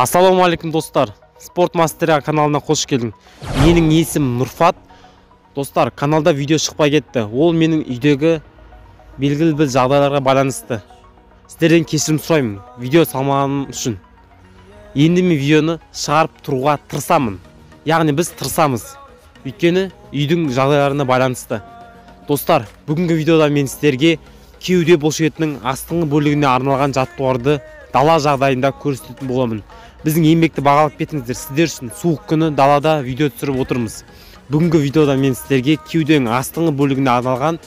Ассалаумағалейкум достар, спорт мастері каналына қош келдің. Менің есімім Нұрфат. Достар, каналда видео шықпай кетті. Ол менің үйдегі белгілі бір жағдайларға байланысты. Сіздерден кешірім сұраймын, видео салмағаным үшін. Енді мен видеоны шығарып тұруға тырысамын. Яғни біз тырысамыз. Өйткені үйдің жағдайларына байланысты. Достар, бүгінгі видеода мен сіздерге кеуде бұлшетінің астыңғы бөлігіне арналған жаттығуларды дала жағдайында көрсететін боламын. Біздің еңбекті бағалап кетіңіздер. Сіздер үшін суық күні далада видео түсіріп отырмыз. Бүгінгі видеода мен сіздерге кеуденің астыңғы бөлігіне арналған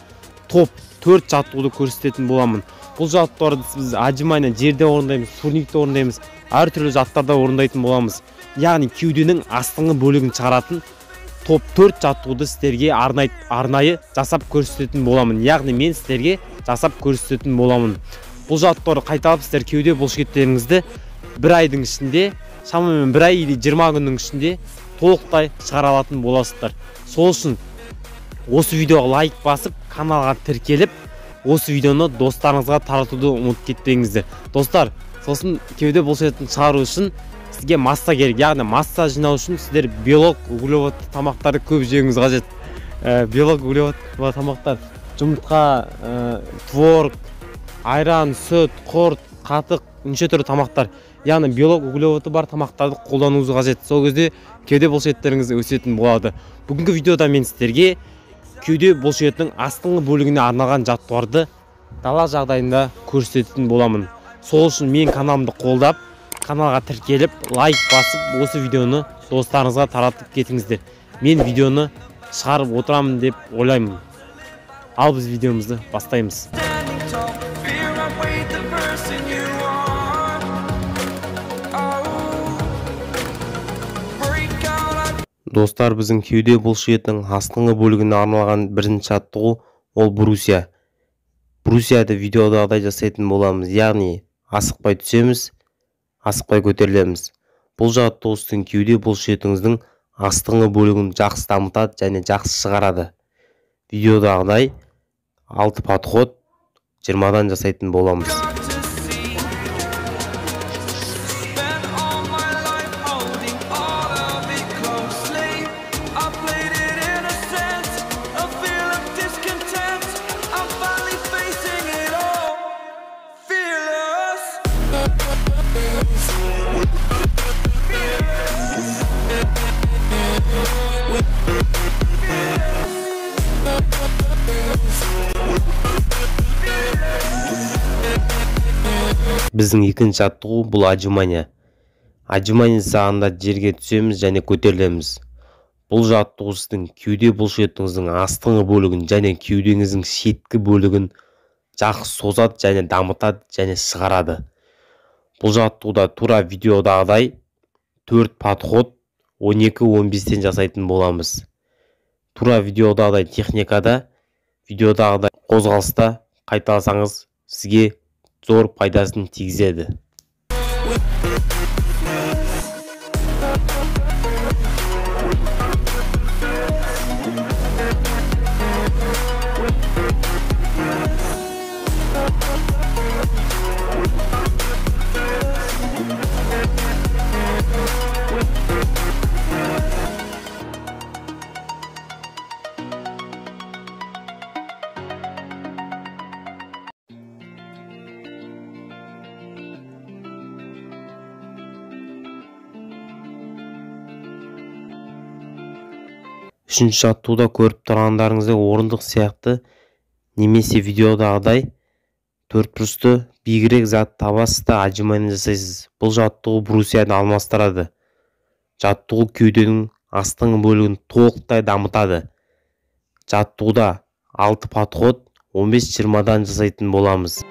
топ 4 жаттығуды көрсететін боламын. Бұл жаттығуларды біз отжимания жерде орындаймыз, турникте орындаймыз, әртүрлі жаттарда орындайтын боламыз. Яғни кеуденің астыңғы бөлігін шығаратын топ 4 жаттығуды сіздерге арнайы жасап көрсететін боламын. Яғни мен сіздерге жасап көрсететін боламын. Бұл жаттығуды қайталап сіздер кеуде бұлшеттеріңізді бір айдың ішінде, шамамен бір ай или 20 күннің ішінде толықтай шығара алатын боласыздар. Сол үшін осы видеоға лайк басып, каналға тіркеліп, осы видеоны достарыңызға таратуды ұмытып кетпеңіздер. Достар, сосын кеуде бұлшетін шығару үшін сізге масса керек. Яғни масса жинау үшін сіздер белок, углеводты тамақтарды көп жеуіңіз қажет. Белок, углеводты тамақтар, жұмыртқа, творог, айран, сүт, құрт, қатық, неше түрлі тамақтар. Яғни белок, углеводы бар тамақтарды қолдануыңыз қажет. Сол кезде кеуде бұлшеттеріңіз өсетін болады. Бүгінгі видеода мен сіздерге кеуде бұлшетінің астыңғы бөлігіне арналған жаттығуларды дала жағдайында көрсететін боламын. Сол үшін мен каналымды қолдап, каналға тіркеліп, лайк басып, осы видеоны достарыңызға таратып кетіңіздер. Мен видеоны шығарып отырамын деп ойлаймын. Ал біз видеомызды бастаймыз. Достар, біздің кеуде бұлшетінің астыңғы бөлігіне арналған бірінші жаттығу ол брусья. Брусьяды видеодағыдай жасайтын боламыз. Яғни асықпай түсеміз, асықпай көтерілеміз. Бұл жаттығу сіздің кеуде бұлшетіңіздің астыңғы бөлігін жақсы дамытады және жақсы шығарады. Видеодағыдай 6 подход 20-дан жасайтын боламыз. Біздің екінші жаттығу бұл отжимания. Отжимания сағында жерге түсеміз және көтерілеміз. Бұл жаттығу сіздің кеуде бұлшетіңіздің астыңғы бөлігін және кеудеңіздің шеткі бөлігін жақсы созады және дамытады және шығарады. Бұл жаттығуда тура видеодағыдай 4 подход 12-15-тен жасайтын боламыз. Тура видеодағыдай техникада, видеодағыдай қозғалыста қайталасаңыз сізге зор пайдасын тигізеді. Үшінші жаттығуда көріп тұрғандарыңыздай орындық сияқты немесе видеодағыдай 4 бұрышты биігірек зат табасыз да отжимания жасайсыз. Бұл жаттығу брусьяны алмастырады. Жаттығу кеуденің астыңғы бөлігін толықтай дамытады. Жаттығуда 6 подход 15-20-дан жасайтын боламыз.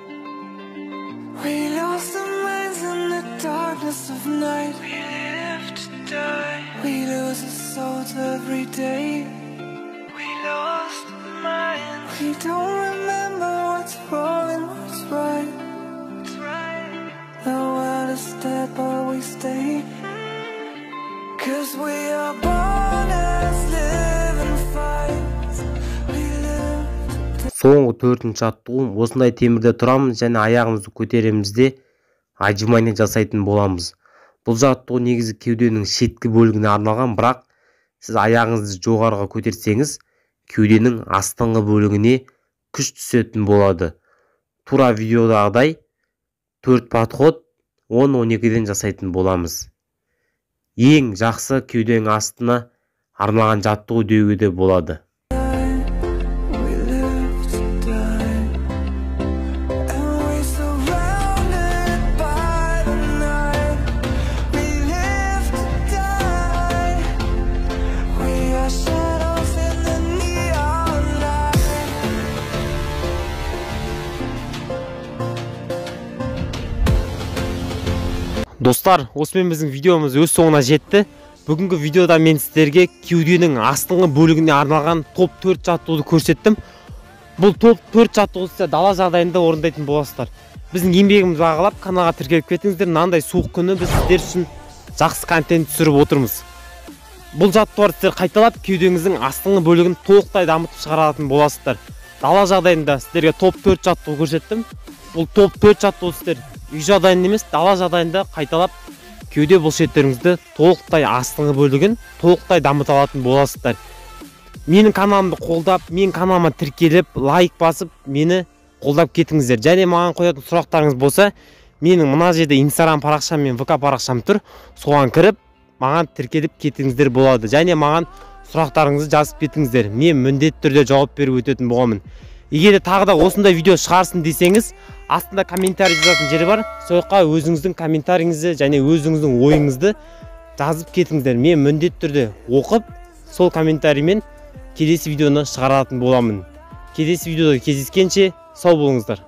Every day we lost mind. We don't remember what's wrong and what's right. The world is dead but we stay. Cause we are born as living fights. We live. Соңғы 4-ші жаттығу осындай темірде тұрамыз және аяғымызды көтереміз де отжимания жасайтын боламыз. Бұл жаттығу негізі кеуденің шеткі бөлігіне арналған, бірақ сіз аяғыңызды жоғарыға көтерсеңіз, кеуденің астыңғы бөлігіне күш түсетін болады. Тура видеодағыдай 4 подход 10-12-ден жасайтын боламыз. Ең жақсы кеуденің астына арналған жаттығу деуге де болады. Достар, осымен біздің видеомыз өз соңына жетті. Бүгінгі видеода мен сіздерге кеуденің астыңғы бөлігіне арналған топ 4 жаттығуды көрсеттім. Бұл топ 4 жаттығуды сіздер дала жағдайында орындайтын боласыздар. Біздің еңбегімізді бағалап, каналға тіркеліп кетіңіздер. Мынандай суық күні біз сіздер үшін жақсы контент түсіріп отырмыз. Бұл жаттығуларды сіздер қайталап, кеудеңіздің астыңғы бөлігін толықтай дамытып шығара алатын боласыздар. Дала жағдайында сіздерге топ 4 жаттығу көрсеттім. Бұл топ 4 жаттығуды сіздер үй жағдайында емес, дала жағдайында қайталап, кеуде бұлшеттеріңізді толықтай астыңғы бөлігін толықтай дамыта алатын боласыздар. Менің каналымды қолдап, менің каналыма тіркеліп, лайк басып, мені қолдап кетіңіздер. Және маған қоятын сұрақтарыңыз болса, менің мына жерде Instagram парақшам мен ВК парақшам тұр. Соған кіріп, маған тіркеліп кетіңіздер болады. Және маған сұрақтарыңызды жазып кетіңіздер. Мен міндетті түрде жауап беріп өтетін боламын. Егер де тағы да осындай видео шығарсын десеңіз, астында комментарий жазатын жері бар. Соққа өзіңіздің комментарийіңізді және өзіңіздің ойыңызды жазып кетіңіздер. Мен міндетті түрде оқып, сол комментариймен келесі видеоны шығаратын боламын. Келесі видеода кездескенше сау болыңыздар.